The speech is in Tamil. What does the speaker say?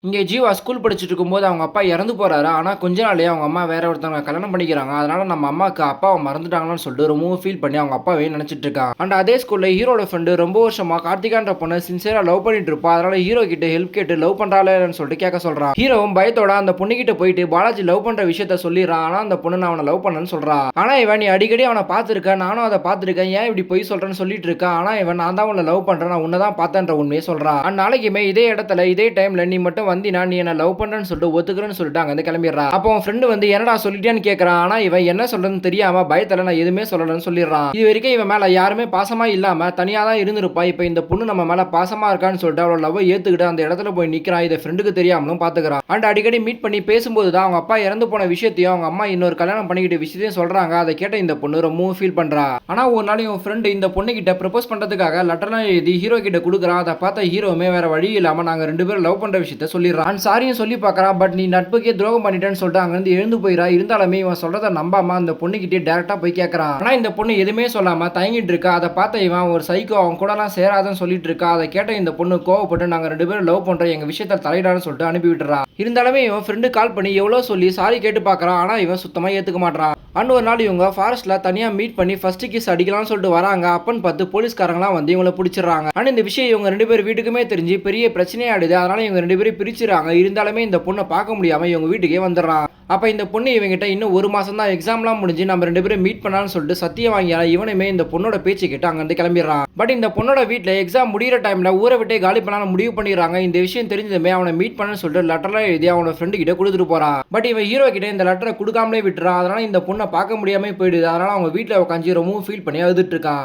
இங்க ஜீவா ஸ்கூல் படிச்சுட்டு இருக்கும்போது அவங்க அப்பா இறந்து போறாரு. ஆனா கொஞ்ச நாள்லயே அவங்க அம்மா வேற ஒருத்தவங்கள கல்யாணம் பண்ணிக்கிறாங்க. அதனால நம்ம அம்மாக்கு அப்பாவ மறந்துட்டாங்கன்னு சொல்லிட்டு ரொம்பவும் ஃபீல் பண்ணி அவங்க அப்பாவே நினைச்சிட்டு இருக்கான். அண்ட் அதே ஸ்கூல்ல ஹீரோட ஃப்ரெண்ட் ரொம்ப வருஷமா கார்த்திகான்ற பொண்ண சின்சியரா லவ் பண்ணிட்டு இருப்பா. அதனால ஹீரோ கிட்ட ஹெல்ப் கேட்டு லவ் பண்றாளேன்னு சொல்லிட்டு கேட்க சொல்றான். ஹீரோவும் பயத்தோட அந்த பொண்ணு கிட்ட போயிட்டு பாலாஜி லவ் பண்ற விஷயத்த சொல்லிடுறான். ஆனா அந்த பொண்ணு நான் அவனை லவ் பண்ணேன்னு சொல்றா. ஆனா இவன் நீ அடிக்கடி அவனை பார்த்திருக்க, நானும் அதை பார்த்திருக்கேன், ஏன் இப்படி பொய் சொல்றேன்னு சொல்லிட்டு இருக்கா. ஆனா இவன் நான் தான் உன்னை லவ் பண்றேன், நான் உன்னை தான் பார்த்தேன்ற உண்மையை சொல்றா. அண்ட் நாளைக்குமே இதே இடத்துல இதே டைம்ல நீ மட்டும் வந்தினா நீ என்ன லவ் பண்றேன்னு சொல்லிட்டு ஒத்துக்கிறேன்னு சொல்லிட்டு அங்க இருந்து கிளம்பிடுறா. அப்போ உன் ஃப்ரெண்டு வந்து என்னடா சொல்லிட்டேன்னு கேட்கறான். ஆனா இவன் என்ன சொல்றதுன்னு தெரியாம பயத்துல நான் எதுவுமே சொல்லலன்னு சொல்லிடுறான். இது வரைக்கும் இவன் மேல யாருமே பாசமா இல்லாம தனியா தான் இருந்திருப்பா. இப்போ இந்த பொண்ணு நம்ம மேல பாசமா இருக்கான்னு சொல்லிட்டு அவளோட லவ் ஏத்துக்கிட்டு அந்த இடத்துல போய் நிக்கிறான். இதை ஃப்ரெண்டுக்கு தெரியாமலும் பாத்துக்கிறான். அண்ட் அடிக்கடி மீட் பண்ணி பேசும்போது தான் அவங்க அப்பா இறந்து போன விஷயத்தையும் அவங்க அம்மா இன்னொரு கல்யாணம் பண்ணிக்கிட்ட விஷயத்தையும் சொல்றாங்க. அதை கேட்ட இந்த பொண்ணு ரொம்பவும் ஃபீல் பண்றா. ஆனா ஒரு நாள் இவன் ஃப்ரெண்டு இந்த பொண்ணு கிட்ட ப்ரப்போஸ் பண்றதுக்காக லெட்டர்லாம் எழுதி ஹீரோ கிட்ட கொடுக்குறான். அதை பார்த்த ஹீரோவுமே வேற வழி இல்லாம நாங்க ரெண்டு பேரும் லவ் பண்ற விஷயத்த சொல்லிடுறான். அண்ட் சாரியும் சொல்லி பார்க்கறான். பட் நீ நட்புக்கே துரோகம் பண்ணிட்டேன்னு சொல்லிட்டு அங்கிருந்து எழுந்து போயிடா. இருந்தாலுமே இவன் சொல்றதை நம்பாம அந்த பொண்ணுகிட்டே டேரக்டா போய் கேட்கறான். ஆனா இந்த பொண்ணு எதுவுமே சொல்லாம தயங்கிட்டு இருக்கா. அதை பார்த்த இவன் ஒரு சைக்கோ, அவன் கூடலாம் சேராதன்னு சொல்லிட்டு இருக்கா. அதை கேட்ட இந்த பொண்ணு கோவப்பட்டு நாங்க ரெண்டு பேரும் லவ் பண்றோம், எங்க விஷயத்த தலையிடான்னு சொல்லிட்டு அனுப்பி விட்டுறா. இருந்தாலுமே இவன் ஃப்ரெண்டு கால் பண்ணி எவ்வளவு சொல்லி சாரி கேட்டு பார்க்கறான். ஆனா இவன் சுத்தமா ஏத்துக்க மாட்டான். அண்ட் ஒரு நாள் இவங்க ஃபாரஸ்ட்ல தனியா மீட் பண்ணி ஃபர்ஸ்ட் கிஸ் அடிக்கலாம்னு சொல்லிட்டு வராங்க. அப்பன்னு பார்த்து போலீஸ்காரங்களாம் வந்து இவங்களை பிடிச்சிடறாங்க. ஆனா இந்த விஷயம் இவங்க ரெண்டு பேர் வீட்டுக்குமே தெரிஞ்சு பெரிய பிரச்சனையாடுது. அதனால இவங்க ரெண்டு பேரும் பிரிச்சுறாங்க. இருந்தாலுமே இந்த பொண்ணை பார்க்க முடியாம இவங்க வீட்டுக்கே வந்துடுறான். அப்ப இந்த பொண்ணு இவங்கிட்ட இன்னும் ஒரு மாசம் தான் எக்ஸாம்லாம் முடிஞ்சு நம்ம ரெண்டு பேரும் மீட் பண்ணலாம்னு சொல்லிட்டு சத்தியம் வாங்கியா. இவனுமே இந்த பொண்ணோட பேச்சு கேட்டு அங்கிருந்து கிளம்பிடுறான். பட் இந்த பொண்ணோட வீட்டுல எக்ஸாம் முடிகிற டைம்ல ஊரை விட்டே காலி பண்ணலாம்னு முடிவு பண்ணிடுறாங்க. இந்த விஷயம் தெரிஞ்சதுமே அவனை மீட் பண்ணு சொல்லிட்டு லெட்டர்லாம் எழுதி அவனோட ஃப்ரெண்டு கிட்ட கொடுத்துட்டு போறான். பட் இவன் ஹீரோ கிட்ட இந்த லெட்டரை கொடுக்காமலே விட்டுறான். அதனால இந்த பொண்ணை பார்க்க முடியாம போயிடுது. அதனால அவங்க வீட்டுல உட்காந்து ரொம்பவும் ஃபீல் பண்ணி அழுதுட்டு இருக்கான்.